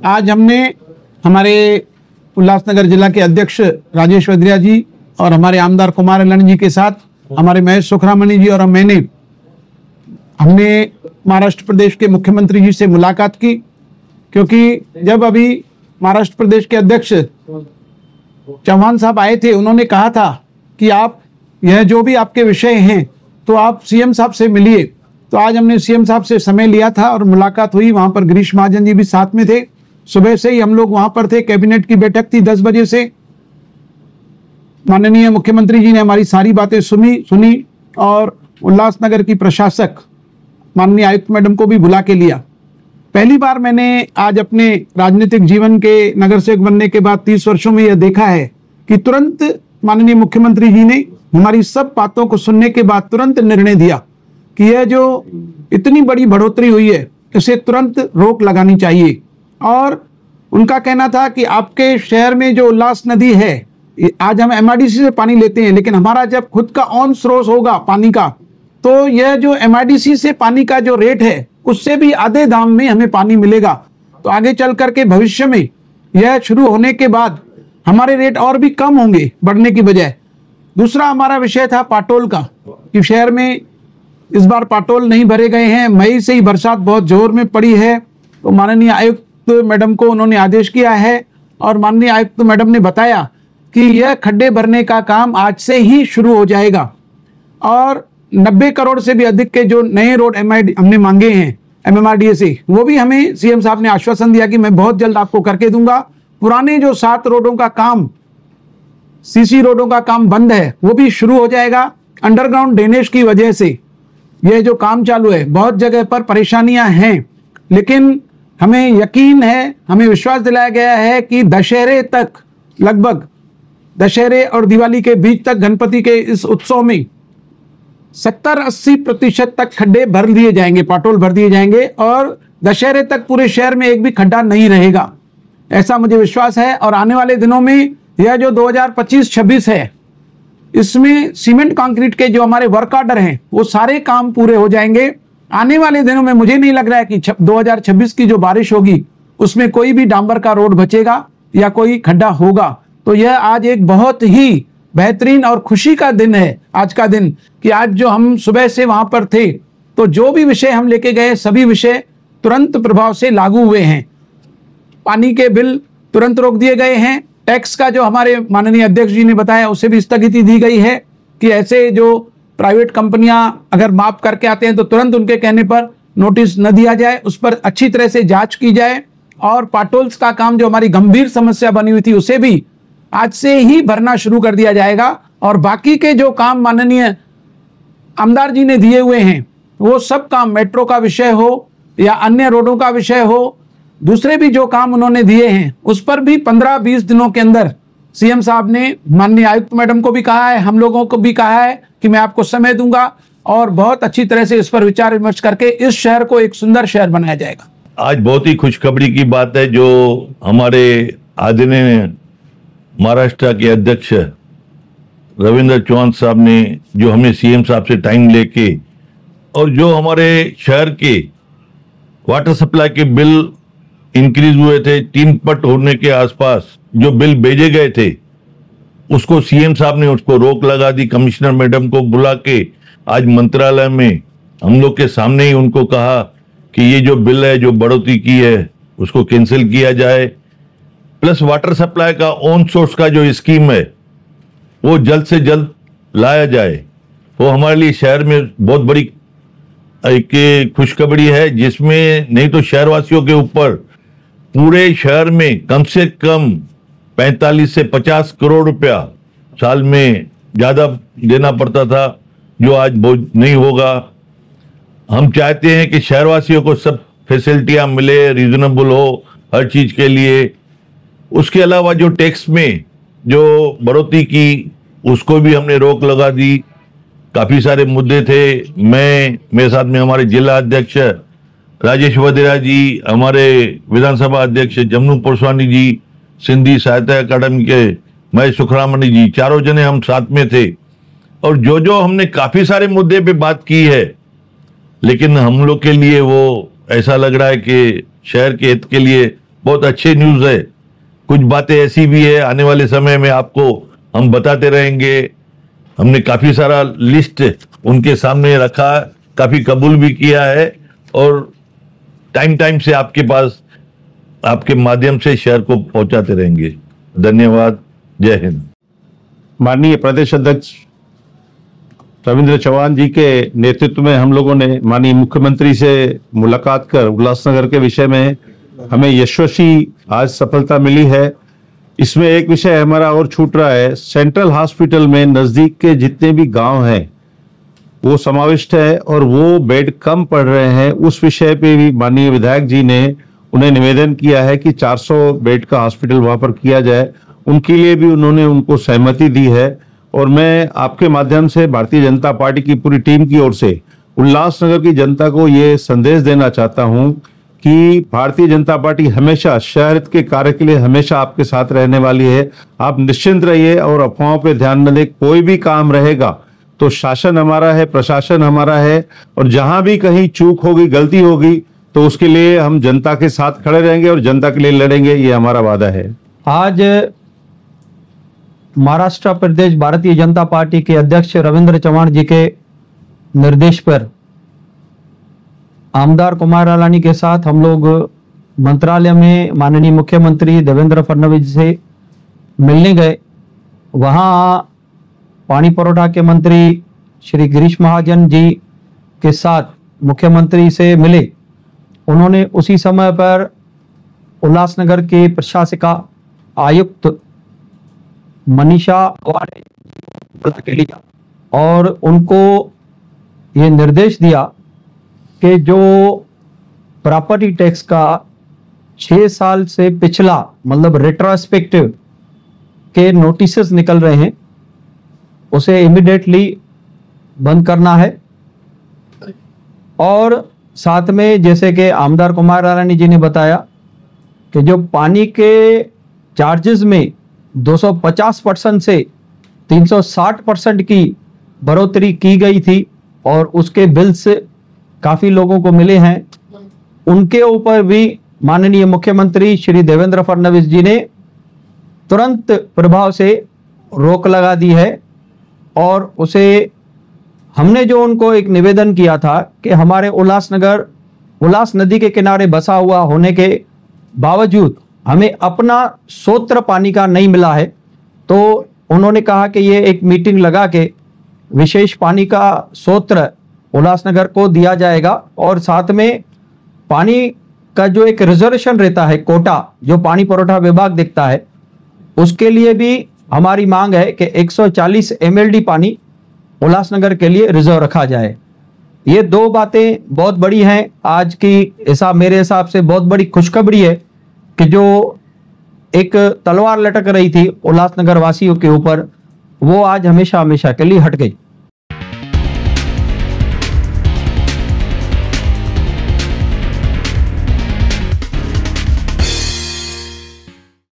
आज हमने हमारे उल्लासनगर जिला के अध्यक्ष राजेश वद्रिया जी और हमारे आमदार कुमार अलन जी के साथ हमारे महेश सुखरामणी जी और हमने महाराष्ट्र प्रदेश के मुख्यमंत्री जी से मुलाकात की, क्योंकि जब अभी महाराष्ट्र प्रदेश के अध्यक्ष चौहान साहब आए थे, उन्होंने कहा था कि आप यह जो भी आपके विषय हैं तो आप सीएम साहब से मिलिए। तो आज हमने सीएम साहब से समय लिया था और मुलाकात हुई। वहां पर गिरीश महाजन जी भी साथ में थे। सुबह से ही हम लोग वहां पर थे। कैबिनेट की बैठक थी 10 बजे से। माननीय मुख्यमंत्री जी ने हमारी सारी बातें सुनी और उल्लासनगर की प्रशासक माननीय आयुक्त मैडम को भी बुला के लिया। पहली बार मैंने आज अपने राजनीतिक जीवन के नगर सेवक बनने के बाद 30 वर्षों में यह देखा है कि तुरंत माननीय मुख्यमंत्री जी ने हमारी सब बातों को सुनने के बाद तुरंत निर्णय दिया कि यह जो इतनी बड़ी बढ़ोतरी हुई है इसे तुरंत रोक लगानी चाहिए। और उनका कहना था कि आपके शहर में जो उल्लास नदी है, आज हम एमआरडीसी से पानी लेते हैं, लेकिन हमारा जब खुद का ऑन सोर्स होगा पानी का, तो यह जो एमआरडीसी से पानी का जो रेट है उससे भी आधे दाम में हमें पानी मिलेगा। तो आगे चल करके भविष्य में यह शुरू होने के बाद हमारे रेट और भी कम होंगे बढ़ने की बजाय। दूसरा हमारा विषय था पाटोल का, कि शहर में इस बार पाटोल नहीं भरे गए हैं। मई से ही बरसात बहुत जोर में पड़ी है, तो माननीय आयुक्त मैडम को उन्होंने आदेश किया है और माननीय आयुक्त मैडम ने बताया कि यह खड्डे भरने का काम आज से ही शुरू हो जाएगा। और 90 करोड़ से भी अधिक के जो नए रोड हमने मांगे हैं एमएमआरडीए से, वो भी हमें सीएम साहब ने आश्वासन दिया कि मैं बहुत जल्द आपको करके दूंगा। पुराने जो 7 रोडों का काम, सीसी रोडों का काम बंद है, वो भी शुरू हो जाएगा। अंडरग्राउंड ड्रेनेज की वजह से यह जो काम चालू है, बहुत जगह पर परेशानियां हैं, लेकिन हमें यकीन है, हमें विश्वास दिलाया गया है कि दशहरे तक, लगभग दशहरे और दिवाली के बीच तक गणपति के इस उत्सव में 70-80% तक खड्डे भर दिए जाएंगे, पाटोल भर दिए जाएंगे और दशहरे तक पूरे शहर में एक भी खड्डा नहीं रहेगा, ऐसा मुझे विश्वास है। और आने वाले दिनों में यह जो 2025-26 है, इसमें सीमेंट कंक्रीट के जो हमारे वर्क ऑर्डर हैं वो सारे काम पूरे हो जाएंगे। आने वाले दिनों में मुझे नहीं लग रहा है कि 2026 की जो बारिश होगी उसमें कोई भी डांबर का रोड बचेगा या कोई खड्डा होगा। तो यह आज एक बहुत ही बेहतरीन और खुशी का दिन है आज का दिन, कि आज जो हम सुबह से वहां पर थे तो जो भी विषय हम लेके गए सभी विषय तुरंत प्रभाव से लागू हुए हैं। पानी के बिल तुरंत रोक दिए गए हैं। टैक्स का जो हमारे माननीय अध्यक्ष जी ने बताया उसे भी स्थगिति दी गई है कि ऐसे जो प्राइवेट कंपनियां अगर माफ करके आते हैं तो तुरंत उनके कहने पर नोटिस न दिया जाए, उस पर अच्छी तरह से जांच की जाए। और पाटोल्स का काम जो हमारी गंभीर समस्या बनी हुई थी उसे भी आज से ही भरना शुरू कर दिया जाएगा। और बाकी के जो काम माननीय आमदार जी ने दिए हुए हैं वो सब काम, मेट्रो का विषय हो या अन्य रोडों का विषय हो, दूसरे भी जो काम उन्होंने दिए हैं उस पर भी 15-20 दिनों के अंदर सीएम साहब ने माननीय आयुक्त मैडम को भी कहा है, हम लोगों को भी कहा है कि मैं आपको समय दूंगा और बहुत अच्छी तरह से इस पर विचार विमर्श करके इस शहर को एक सुंदर शहर बनाया जाएगा। आज बहुत ही खुशखबरी की बात है जो हमारे आदरणीय महाराष्ट्र के अध्यक्ष रविंद्र चौहान साहब ने, जो हमें सीएम साहब से टाइम लेके और जो हमारे शहर के वाटर सप्लाई के बिल इंक्रीज हुए थे 3 पट होने के आसपास, जो बिल भेजे गए थे उसको सीएम साहब ने उसको रोक लगा दी। कमिश्नर मैडम को बुला के आज मंत्रालय में हम लोग के सामने ही उनको कहा कि ये जो बिल है जो बढ़ोतरी की है उसको कैंसिल किया जाए, प्लस वाटर सप्लाई का ऑन सोर्स का जो स्कीम है वो जल्द से जल्द लाया जाए। वो हमारे लिए शहर में बहुत बड़ी एक खुशखबरी है, जिसमें नहीं तो शहरवासियों के ऊपर पूरे शहर में कम से कम 45 से 50 करोड़ रुपया साल में ज्यादा देना पड़ता था, जो आज बहुत नहीं होगा। हम चाहते हैं कि शहरवासियों को सब फैसिलिटियां मिले, रीजनेबल हो हर चीज के लिए। उसके अलावा जो टैक्स में जो बढ़ोतरी की उसको भी हमने रोक लगा दी। काफी सारे मुद्दे थे। मेरे साथ में हमारे जिला अध्यक्ष राजेश वद्रिया जी, हमारे विधानसभा अध्यक्ष जमनू पोस्वानी जी, सिंधी साहित्य अकादमी के महेश सुखरामणी जी, चारों जने हम साथ में थे। और जो हमने काफी सारे मुद्दे पे बात की है, लेकिन हम लोग के लिए वो ऐसा लग रहा है कि शहर के हित के लिए बहुत अच्छे न्यूज़ है। कुछ बातें ऐसी भी है, आने वाले समय में आपको हम बताते रहेंगे। हमने काफ़ी सारा लिस्ट उनके सामने रखा, काफ़ी कबूल भी किया है और टाइम टाइम से आपके पास, आपके माध्यम से शहर को पहुंचाते रहेंगे। धन्यवाद। जय हिंद। माननीय प्रदेश अध्यक्ष रविंद्र चौहान जी के नेतृत्व में हम लोगों ने माननीय मुख्यमंत्री से मुलाकात कर उल्लासनगर के विषय में हमें यशस्वी आज सफलता मिली है। इसमें एक विषय हमारा और छूट रहा है, सेंट्रल हॉस्पिटल में नज़दीक के जितने भी गांव हैं वो समाविष्ट है और वो बेड कम पड़ रहे हैं। उस विषय पे भी माननीय विधायक जी ने उन्हें निवेदन किया है कि 400 बेड का हॉस्पिटल वहां पर किया जाए। उनके लिए भी उन्होंने उनको सहमति दी है और मैं आपके माध्यम से भारतीय जनता पार्टी की पूरी टीम की ओर से उल्लासनगर की जनता को ये संदेश देना चाहता हूं कि भारतीय जनता पार्टी हमेशा शहर के कार्य के लिए हमेशा आपके साथ रहने वाली है। आप निश्चिंत रहिए और अफवाहों पे ध्यान न दें। कोई भी काम रहेगा तो शासन हमारा है, प्रशासन हमारा है और जहां भी कहीं चूक होगी, गलती होगी तो उसके लिए हम जनता के साथ खड़े रहेंगे और जनता के लिए लड़ेंगे, ये हमारा वादा है। आज महाराष्ट्र प्रदेश भारतीय जनता पार्टी के अध्यक्ष रविंद्र चौहान जी के निर्देश पर आमदार कुमार रालानी के साथ हम लोग मंत्रालय में माननीय मुख्यमंत्री देवेंद्र फडणवीस से मिलने गए। वहाँ पानी पुरवठा के मंत्री श्री गिरीश महाजन जी के साथ मुख्यमंत्री से मिले। उन्होंने उसी समय पर उल्लासनगर के प्रशासिका आयुक्त मनीषा के लिया और उनको ये निर्देश दिया कि जो प्रॉपर्टी टैक्स का 6 साल से पिछला मतलब रेट्रोस्पेक्टिव के नोटिसेस निकल रहे हैं उसे इमीडिएटली बंद करना है। और साथ में जैसे कि आमदार कुमार रालानी जी ने बताया कि जो पानी के चार्जेस में 250% से 360% की बढ़ोतरी की गई थी और उसके बिल्स काफ़ी लोगों को मिले हैं, उनके ऊपर भी माननीय मुख्यमंत्री श्री देवेंद्र फडणवीस जी ने तुरंत प्रभाव से रोक लगा दी है। और उसे हमने जो उनको एक निवेदन किया था कि हमारे उल्लासनगर उल्लास नदी के किनारे बसा हुआ होने के बावजूद हमें अपना स्रोत पानी का नहीं मिला है, तो उन्होंने कहा कि ये एक मीटिंग लगा के विशेष पानी का स्रोत उल्लासनगर को दिया जाएगा और साथ में पानी का जो एक रिजर्वेशन रहता है, कोटा जो पानी पुरवठा विभाग देखता है, उसके लिए भी हमारी मांग है कि 140 MLD पानी उल्लासनगर के लिए रिजर्व रखा जाए। ये दो बातें बहुत बड़ी हैं। आज की मेरे हिसाब से बहुत बड़ी खुशखबरी है कि जो एक तलवार लटक रही थी उल्लासनगर वासियों के ऊपर, वो आज हमेशा हमेशा के लिए हट गई।